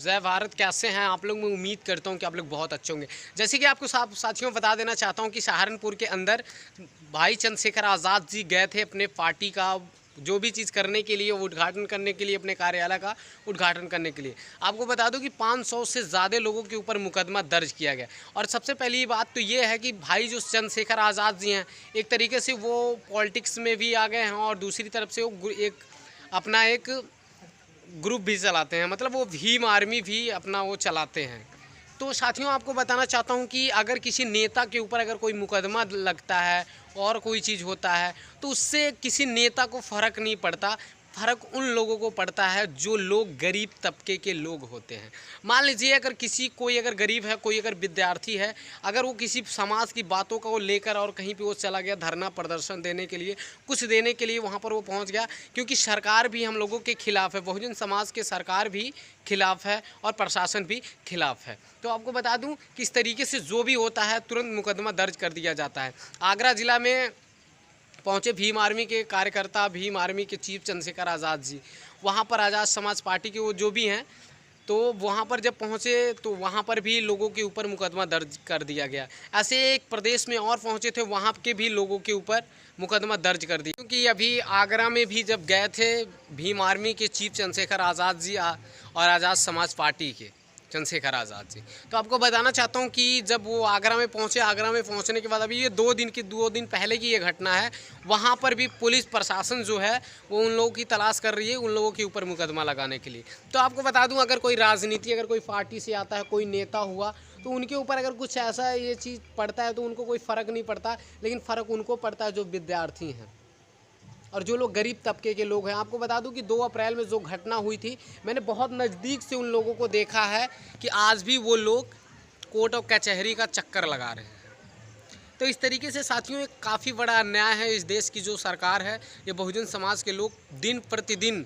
जय भारत, कैसे हैं आप लोग। मैं उम्मीद करता हूं कि आप लोग बहुत अच्छे होंगे। जैसे कि आपको साथियों बता देना चाहता हूं कि सहारनपुर के अंदर भाई चंद्रशेखर आज़ाद जी गए थे अपने पार्टी का जो भी चीज़ करने के लिए, वो उद्घाटन करने के लिए, अपने कार्यालय का उद्घाटन करने के लिए। आपको बता दूं कि 500 से ज़्यादा लोगों के ऊपर मुकदमा दर्ज किया गया। और सबसे पहली बात तो ये है कि भाई जो चंद्रशेखर आज़ाद जी हैं, एक तरीके से वो पॉलिटिक्स में भी आ गए हैं और दूसरी तरफ से वो अपना एक ग्रुप भी चलाते हैं, मतलब वो भीम आर्मी भी अपना वो चलाते हैं। तो साथियों, आपको बताना चाहता हूं कि अगर किसी नेता के ऊपर अगर कोई मुकदमा लगता है और कोई चीज़ होता है तो उससे किसी नेता को फ़र्क नहीं पड़ता। फ़र्क उन लोगों को पड़ता है जो लोग गरीब तबके के लोग होते हैं। मान लीजिए अगर कोई अगर गरीब है, कोई अगर विद्यार्थी है, अगर वो किसी समाज की बातों को लेकर और कहीं पे वो चला गया धरना प्रदर्शन देने के लिए, कुछ देने के लिए वहाँ पर वो पहुँच गया, क्योंकि सरकार भी हम लोगों के खिलाफ़ है, बहुजन समाज के सरकार भी खिलाफ़ है और प्रशासन भी खिलाफ़ है। तो आपको बता दूं कि इस तरीके से जो भी होता है तुरंत मुकदमा दर्ज कर दिया जाता है। आगरा ज़िला में पहुंचे भीम आर्मी के कार्यकर्ता, भीम आर्मी के चीफ चंद्रशेखर आज़ाद जी, वहां पर आज़ाद समाज पार्टी के वो जो भी हैं, तो वहाँ पर जब पहुँचे तो वहाँ पर भी लोगों के ऊपर मुकदमा दर्ज कर दिया गया। ऐसे एक प्रदेश में और पहुँचे थे, वहाँ के भी लोगों के ऊपर मुकदमा दर्ज कर दिया, क्योंकि अभी आगरा में भी जब गए थे भीम आर्मी के चीफ चंद्रशेखर आज़ाद जी और आज़ाद समाज पार्टी के चंद्रशेखर आज़ाद जी, तो आपको बताना चाहता हूँ कि जब वो आगरा में पहुँचे, आगरा में पहुँचने के बाद अभी ये 2 दिन पहले की ये घटना है, वहाँ पर भी पुलिस प्रशासन जो है वो उन लोगों की तलाश कर रही है, उन लोगों के ऊपर मुकदमा लगाने के लिए। तो आपको बता दूं, अगर कोई राजनीति, अगर कोई पार्टी से आता है, कोई नेता हुआ, तो उनके ऊपर अगर कुछ ऐसा ये चीज़ पड़ता है तो उनको कोई फ़र्क नहीं पड़ता, लेकिन फ़र्क उनको पड़ता है जो विद्यार्थी हैं और जो लोग गरीब तबके के लोग हैं। आपको बता दूं कि 2 अप्रैल में जो घटना हुई थी, मैंने बहुत नज़दीक से उन लोगों को देखा है कि आज भी वो लोग कोर्ट और कचहरी का चक्कर लगा रहे हैं। तो इस तरीके से साथियों, एक काफ़ी बड़ा अन्याय है इस देश की जो सरकार है। ये बहुजन समाज के लोग दिन प्रतिदिन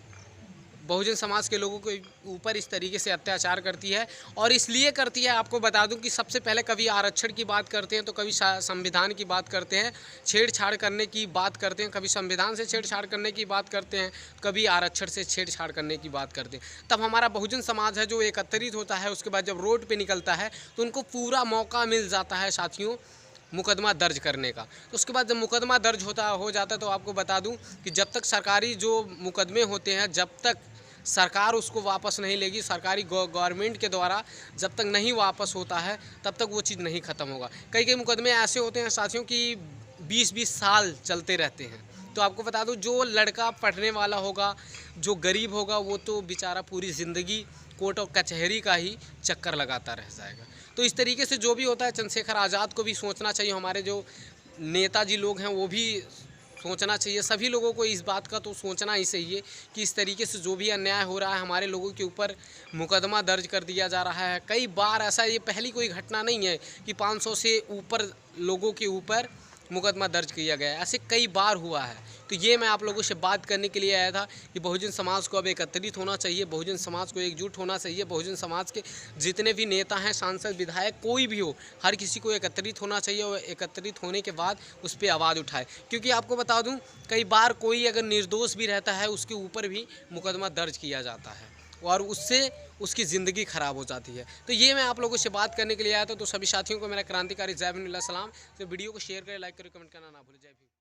बहुजन समाज के लोगों के ऊपर इस तरीके से अत्याचार करती है, और इसलिए करती है। आपको बता दूं कि सबसे पहले कभी आरक्षण की बात करते हैं, तो कभी संविधान की बात करते हैं, छेड़छाड़ करने की बात करते हैं, कभी संविधान से छेड़छाड़ करने की बात करते हैं, कभी आरक्षण से छेड़छाड़ करने की बात करते हैं। तब हमारा बहुजन समाज है जो एकत्रित होता है, उसके बाद जब रोड पर निकलता है तो उनको पूरा मौका मिल जाता है साथियों मुकदमा दर्ज करने का। तो उसके बाद जब मुकदमा दर्ज हो जाता है, तो आपको बता दूं कि जब तक सरकारी जो मुकदमे होते हैं, जब तक सरकार उसको वापस नहीं लेगी, सरकारी गवर्नमेंट के द्वारा जब तक नहीं वापस होता है, तब तक वो चीज़ नहीं ख़त्म होगा। कई मुकदमे ऐसे होते हैं साथियों कि 20-20 साल चलते रहते हैं। तो आपको बता दूं, जो लड़का पढ़ने वाला होगा, जो गरीब होगा, वो तो बेचारा पूरी ज़िंदगी कोर्ट और कचहरी का ही चक्कर लगाता रह जाएगा। तो इस तरीके से जो भी होता है, चंद्रशेखर आज़ाद को भी सोचना चाहिए, हमारे जो नेताजी लोग हैं वो भी सोचना चाहिए। सभी लोगों को इस बात का तो सोचना ही चाहिए कि इस तरीके से जो भी अन्याय हो रहा है, हमारे लोगों के ऊपर मुकदमा दर्ज कर दिया जा रहा है। कई बार ऐसा, ये पहली कोई घटना नहीं है कि 500 से ऊपर लोगों के ऊपर मुकदमा दर्ज किया गया है, ऐसे कई बार हुआ है। तो ये मैं आप लोगों से बात करने के लिए आया था कि बहुजन समाज को अब एकत्रित होना चाहिए, बहुजन समाज को एकजुट होना चाहिए, बहुजन समाज के जितने भी नेता हैं, सांसद, विधायक, कोई भी हो, हर किसी को एकत्रित होना चाहिए और एकत्रित होने के बाद उस पर आवाज़ उठाए। क्योंकि आपको बता दूं, कई बार कोई अगर निर्दोष भी रहता है, उसके ऊपर भी मुकदमा दर्ज किया जाता है और उससे उसकी ज़िंदगी ख़राब हो जाती है। तो ये मैं आप लोगों से बात करने के लिए आया था। तो सभी साथियों को मेरा क्रांतिकारी जय भीम, सलाम। तो वीडियो को शेयर करें, लाइक करें, कमेंट करना ना भूलें। जय भीम।